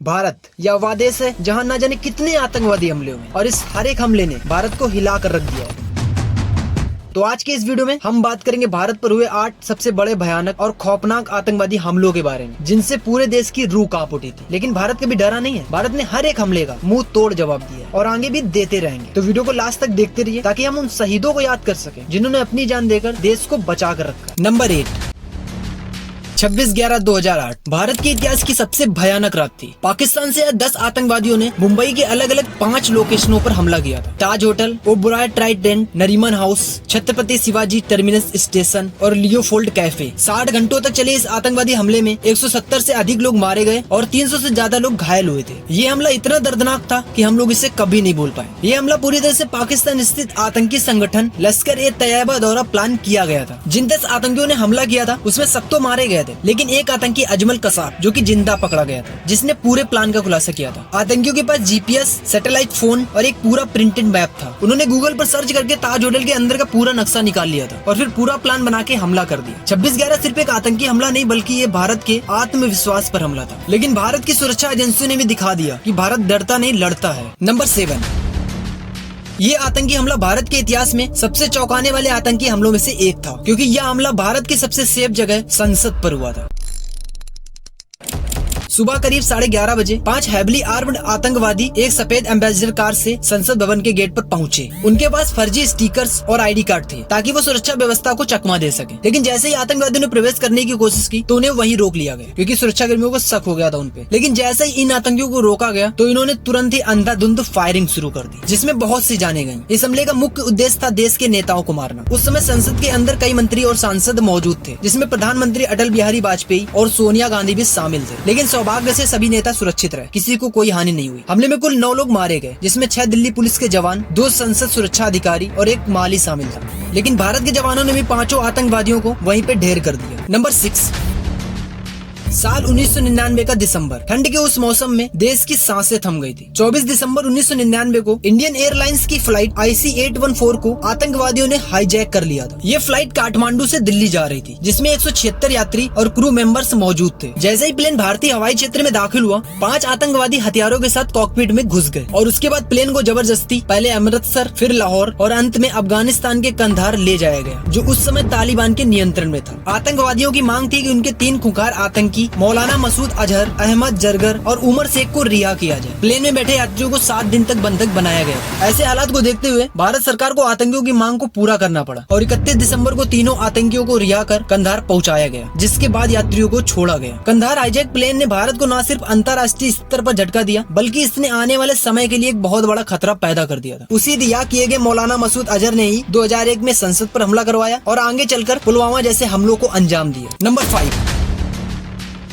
भारत यह वह देश है जहां न जाने कितने आतंकवादी हमले हुए और इस हर एक हमले ने भारत को हिला कर रख दिया है। तो आज के इस वीडियो में हम बात करेंगे भारत पर हुए 8 सबसे बड़े भयानक और खौफनाक आतंकवादी हमलों के बारे में, जिनसे पूरे देश की रूह कांप उठी थी। लेकिन भारत कभी डरा नहीं है। भारत ने हर एक हमले का मुंह तोड़ जवाब दिया और आगे भी देते रहेंगे। तो वीडियो को लास्ट तक देखते रहिए ताकि हम उन शहीदों को याद कर सकें जिन्होंने अपनी जान देकर देश को बचा कर रखा। नंबर 8, 26/11/2008 भारत के इतिहास की सबसे भयानक रात थी। पाकिस्तान से 10 आतंकवादियों ने मुंबई के अलग अलग 5 लोकेशनों पर हमला किया था। Taj Hotel, Oberoi Trident, Nariman House, Chhatrapati Shivaji Terminus station और लियोपोल्ड कैफे। 60 घंटों तक चले इस आतंकवादी हमले में 170 से अधिक लोग मारे गए और 300 से ज्यादा लोग घायल हुए थे। ये हमला इतना दर्दनाक था कि हम लोग इसे कभी नहीं भूल पाए। ये हमला पूरी तरह से पाकिस्तान स्थित आतंकी संगठन लश्कर-ए-तैयबा द्वारा प्लान किया गया था। जिन 10 आतंकियों ने हमला किया था उसमें सब तो मारे गए थे, लेकिन एक आतंकी अजमल कसाब जो कि जिंदा पकड़ा गया था, जिसने पूरे प्लान का खुलासा किया था। आतंकियों के पास जीपीएस, सैटेलाइट फोन और एक पूरा प्रिंटेड मैप था। उन्होंने गूगल पर सर्च करके ताज होटल के अंदर का पूरा नक्शा निकाल लिया था और फिर पूरा प्लान बना के हमला कर दिया। 26/11 सिर्फ एक आतंकी हमला नहीं बल्कि ये भारत के आत्मविश्वास पर हमला था। लेकिन भारत की सुरक्षा एजेंसियों ने भी दिखा दिया कि भारत डरता नहीं लड़ता है। नंबर 7, ये आतंकी हमला भारत के इतिहास में सबसे चौंकाने वाले आतंकी हमलों में से एक था, क्योंकि यह हमला भारत की सबसे सेफ जगह संसद पर हुआ था। सुबह करीब 11:30 बजे 5 हैविली आर्म्ड आतंकवादी एक सफेद एम्बेसडर कार से संसद भवन के गेट पर पहुंचे। उनके पास फर्जी स्टिकर्स और आईडी कार्ड थे ताकि वो सुरक्षा व्यवस्था को चकमा दे सके। लेकिन जैसे ही आतंकवादियों ने प्रवेश करने की कोशिश की तो उन्हें वहीं रोक लिया गया, क्योंकि सुरक्षा कर्मियों को शक हो गया था उनपे। लेकिन जैसे ही इन आतंकियों को रोका गया तो इन्होंने तुरंत ही अंधाधुंध फायरिंग शुरू कर दी, जिसमें बहुत सी जानें गईं। इस हमले का मुख्य उद्देश्य था देश के नेताओं को मारना। उस समय संसद के अंदर कई मंत्री और सांसद मौजूद थे, जिसमें प्रधानमंत्री अटल बिहारी वाजपेयी और सोनिया गांधी भी शामिल थे। लेकिन सौभाग्य से सभी नेता सुरक्षित रहे, किसी को कोई हानि नहीं हुई। हमले में कुल 9 लोग मारे गए, जिसमें 6 दिल्ली पुलिस के जवान, 2 संसद सुरक्षा अधिकारी और 1 माली शामिल था। लेकिन भारत के जवानों ने भी 5 आतंकवादियों को वहीं पे ढेर कर दिया। नंबर 6, साल 1999 का दिसंबर। ठंड के उस मौसम में देश की सांसें थम गई थी। 24 दिसंबर 1999 को इंडियन एयरलाइंस की फ्लाइट IC-814 को आतंकवादियों ने हाईजैक कर लिया था। ये फ्लाइट काठमांडू से दिल्ली जा रही थी, जिसमें 176 यात्री और क्रू मेंबर्स मौजूद थे। जैसे ही प्लेन भारतीय हवाई क्षेत्र में दाखिल हुआ, 5 आतंकवादी हथियारों के साथ कॉकपिट में घुस गए और उसके बाद प्लेन को जबरदस्ती पहले अमृतसर, फिर लाहौर और अंत में अफगानिस्तान के कंधार ले जाया गया, जो उस समय तालिबान के नियंत्रण में था। आतंकवादियों की मांग थी कि उनके 3 खुंखार आतंकी मौलाना मसूद अजहर, अहमद जरगर और उमर शेख को रिहा किया जाए। प्लेन में बैठे यात्रियों को 7 दिन तक बंधक बनाया गया। ऐसे हालात को देखते हुए भारत सरकार को आतंकियों की मांग को पूरा करना पड़ा और 31 दिसंबर को तीनों आतंकियों को रिहा कर कंधार पहुंचाया गया, जिसके बाद यात्रियों को छोड़ा गया। कंधार हाईजैक प्लेन ने भारत को न सिर्फ अंतर्राष्ट्रीय स्तर पर झटका दिया, बल्कि इसने आने वाले समय के लिए एक बहुत बड़ा खतरा पैदा कर दिया था। उसी रिहा किए गए मौलाना मसूद अजहर ने ही 2001 में संसद पर हमला करवाया और आगे चलकर पुलवामा जैसे हमलों को अंजाम दिया। नंबर 5,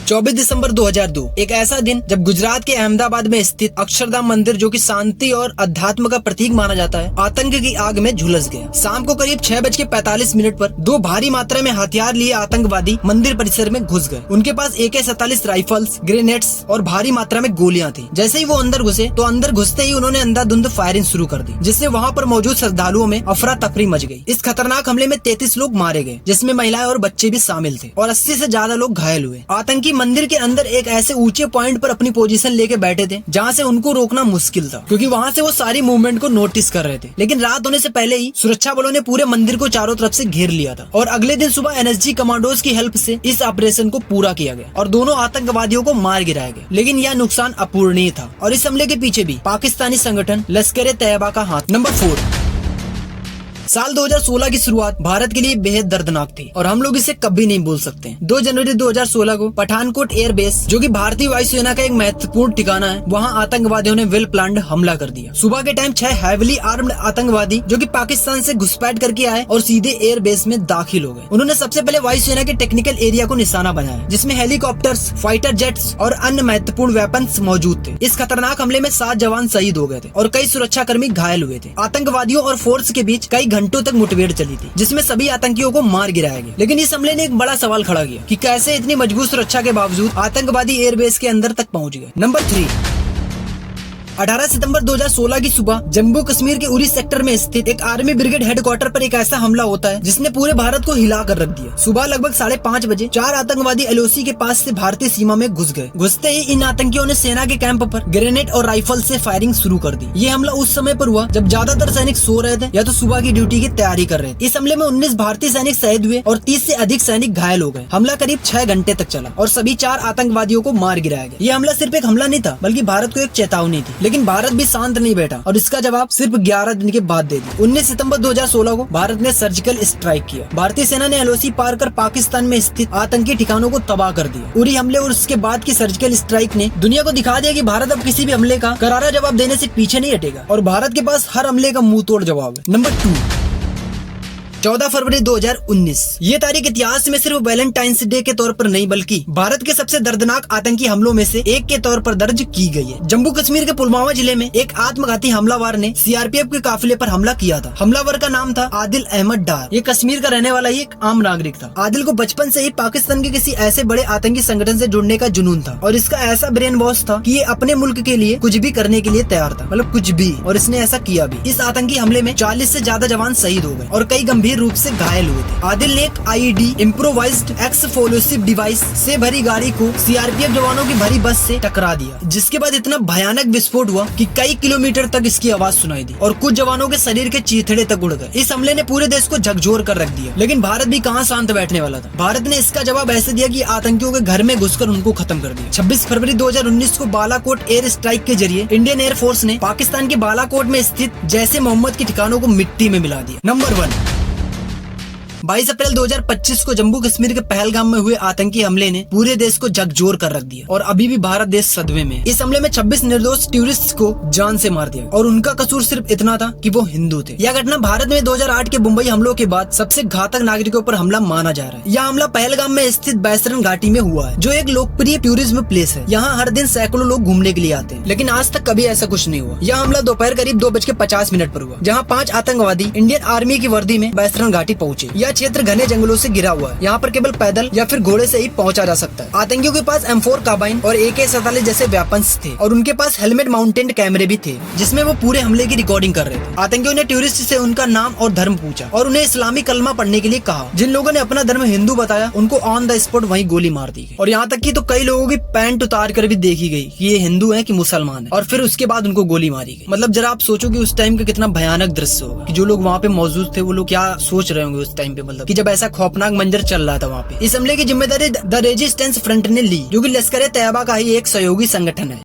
24 दिसंबर 2002, एक ऐसा दिन जब गुजरात के अहमदाबाद में स्थित अक्षरधाम मंदिर, जो कि शांति और अध्यात्म का प्रतीक माना जाता है, आतंक की आग में झुलस गया। शाम को करीब 6:45 पर 2 भारी मात्रा में हथियार लिए आतंकवादी मंदिर परिसर में घुस गए। उनके पास AK-47 राइफल्स, ग्रेनेड्स और भारी मात्रा में गोलियां थी। जैसे ही वो अंदर घुसे तो अंदर घुसते ही उन्होंने अंधाधुंध फायरिंग शुरू कर दी, जिससे वहाँ पर मौजूद श्रद्धालुओं में अफरा तफरी मच गई। इस खतरनाक हमले में 33 लोग मारे गए, जिसमें महिलाएं और बच्चे भी शामिल थे और 80 से ज्यादा लोग घायल हुए। आतंकी मंदिर के अंदर एक ऐसे ऊंचे पॉइंट पर अपनी पोजीशन लेके बैठे थे जहां से उनको रोकना मुश्किल था, क्योंकि वहां से वो सारी मूवमेंट को नोटिस कर रहे थे। लेकिन रात होने से पहले ही सुरक्षा बलों ने पूरे मंदिर को चारों तरफ से घेर लिया था और अगले दिन सुबह NSG कमांडोज की हेल्प से इस ऑपरेशन को पूरा किया गया और दोनों आतंकवादियों को मार गिराया गया। लेकिन यह नुकसान अपूरणीय था और इस हमले के पीछे भी पाकिस्तानी संगठन लश्कर-ए-तैयबा का हाथ। नंबर 4, साल 2016 की शुरुआत भारत के लिए बेहद दर्दनाक थी और हम लोग इसे कभी नहीं भूल सकते। 2 जनवरी 2016 को पठानकोट एयरबेस, जो कि भारतीय वायुसेना का एक महत्वपूर्ण ठिकाना है, वहां आतंकवादियों ने वेल प्लान्ड हमला कर दिया। सुबह के टाइम 6 हैविली आर्म्ड आतंकवादी, जो कि पाकिस्तान से घुसपैठ करके आए और सीधे एयरबेस में दाखिल हो गए। उन्होंने सबसे पहले वायुसेना के टेक्निकल एरिया को निशाना बनाया, जिसमें हेलीकॉप्टर्स, फाइटर जेट्स और अन्य महत्वपूर्ण वेपन्स मौजूद थे। इस खतरनाक हमले में 7 जवान शहीद हो गए थे और कई सुरक्षाकर्मी घायल हुए थे। आतंकवादियों और फोर्स के बीच कई घंटों तक मुठभेड़ चली थी, जिसमें सभी आतंकियों को मार गिराया गया। लेकिन इस हमले ने एक बड़ा सवाल खड़ा किया कि कैसे इतनी मजबूत सुरक्षा के बावजूद आतंकवादी एयरबेस के अंदर तक पहुंच गए। नंबर 3, 18 सितंबर 2016 की सुबह जम्मू कश्मीर के उरी सेक्टर में स्थित एक आर्मी ब्रिगेड हेडक्वार्टर पर एक ऐसा हमला होता है जिसने पूरे भारत को हिला कर रख दिया। सुबह लगभग 5:30 बजे 4 आतंकवादी एलओसी के पास से भारतीय सीमा में घुस गए। घुसते ही इन आतंकियों ने सेना के कैंप पर ग्रेनेड और राइफल से फायरिंग शुरू कर दी। ये हमला उस समय पर हुआ जब ज्यादातर सैनिक सो रहे थे या तो सुबह की ड्यूटी की तैयारी कर रहे थे। इस हमले में 19 भारतीय सैनिक शहीद हुए और 30 से अधिक सैनिक घायल हो गए। हमला करीब 6 घंटे तक चला और सभी 4 आतंकवादियों को मार गिराया गया। ये हमला सिर्फ एक हमला नहीं था बल्कि भारत को एक चेतावनी थी। लेकिन भारत भी शांत नहीं बैठा और इसका जवाब सिर्फ 11 दिन के बाद दे दिया। 19 सितंबर 2016 को भारत ने सर्जिकल स्ट्राइक किया। भारतीय सेना ने एलओसी पार कर पाकिस्तान में स्थित आतंकी ठिकानों को तबाह कर दिया। उरी हमले और उसके बाद की सर्जिकल स्ट्राइक ने दुनिया को दिखा दिया कि भारत अब किसी भी हमले का करारा जवाब देने से पीछे नहीं हटेगा और भारत के पास हर हमले का मुंह तोड़ जवाब है। नंबर 2, 14 फरवरी 2019। ये तारीख इतिहास में सिर्फ वैलेंटाइंस डे के तौर पर नहीं बल्कि भारत के सबसे दर्दनाक आतंकी हमलों में से एक के तौर पर दर्ज की गई है। जम्मू कश्मीर के पुलवामा जिले में एक आत्मघाती हमलावर ने सीआरपीएफ के काफिले पर हमला किया था। हमलावर का नाम था आदिल अहमद डार। ये कश्मीर का रहने वाला ही एक आम नागरिक था। आदिल को बचपन से ही पाकिस्तान के किसी ऐसे बड़े आतंकी संगठन से जुड़ने का जुनून था और इसका ऐसा ब्रेन वॉश था कि ये अपने मुल्क के लिए कुछ भी करने के लिए तैयार था, मतलब कुछ भी, और इसने ऐसा किया भी। इस आतंकी हमले में 40 से ज्यादा जवान शहीद हो गए और कई गंभीर रूप से घायल हुए थे। आदिल ने एक आईईडी इम्प्रोवाइज्ड एक्सप्लोसिव डिवाइस से भरी गाड़ी को सीआरपीएफ जवानों की भरी बस से टकरा दिया, जिसके बाद इतना भयानक विस्फोट हुआ कि कई किलोमीटर तक इसकी आवाज सुनाई दी और कुछ जवानों के शरीर के चीथड़े तक उड़ गए। इस हमले ने पूरे देश को झकझोर कर रख दिया। लेकिन भारत भी कहां शांत बैठने वाला था। भारत ने इसका जवाब ऐसे दिया कि आतंकियों के घर में घुसकर उनको खत्म कर दिया। 26 फरवरी 2019 को बालाकोट एयर स्ट्राइक के जरिए इंडियन एयर फोर्स ने पाकिस्तान के बालाकोट में स्थित जैश ए मोहम्मद के ठिकानों को मिट्टी में मिला दिया। नंबर 1, 22 अप्रैल 2025 को जम्मू कश्मीर के पहलगाम में हुए आतंकी हमले ने पूरे देश को झकझोर कर रख दिया और अभी भी भारत देश सदमे में। इस हमले में 26 निर्दोष टूरिस्ट को जान से मार दिया और उनका कसूर सिर्फ इतना था कि वो हिंदू थे। यह घटना भारत में 2008 के मुंबई हमलों के बाद सबसे घातक नागरिकों पर हमला माना जा रहा है। यह हमला पहलगाम में स्थित बैसरन घाटी में हुआ है, जो एक लोकप्रिय टूरिज्म प्लेस है। यहाँ हर दिन सैकड़ों लोग घूमने के लिए आते हैं, लेकिन आज तक कभी ऐसा कुछ नहीं हुआ। यह हमला दोपहर करीब 2:50 पर हुआ, जहाँ 5 आतंकवादी इंडियन आर्मी की वर्दी में बैसरन घाटी पहुँचे। यह क्षेत्र घने जंगलों से घिरा हुआ है। यहाँ पर केवल पैदल या फिर घोड़े से ही पहुंचा जा सकता है। आतंकियों के पास M4 कार्बाइन और AK-47 जैसे वेपन्स थे और उनके पास हेलमेट माउंटेड कैमरे भी थे, जिसमें वो पूरे हमले की रिकॉर्डिंग कर रहे थे। आतंकियों ने टूरिस्ट से उनका नाम और धर्म पूछा और उन्हें इस्लामी कलमा पढ़ने के लिए कहा। जिन लोगों ने अपना धर्म हिंदू बताया उनको ऑन द स्पॉट वहीं गोली मार दी गई और यहाँ तक कि तो कई लोगों की पैंट उतार कर भी देखी गई कि ये हिंदू है कि मुसलमान है, और फिर उसके बाद उनको गोली मारी गई। मतलब जरा आप सोचो कि उस टाइम का कितना भयानक दृश्य होगा कि जो लोग वहाँ पे मौजूद थे वो लोग क्या सोच रहे होंगे उस टाइम पे, मतलब कि जब ऐसा खौफनाक मंजर चल रहा था वहाँ पे। इस हमले की जिम्मेदारी द रेजिस्टेंस फ्रंट ने ली, जो कि लश्कर-ए-तैयबा का ही एक सहयोगी संगठन है।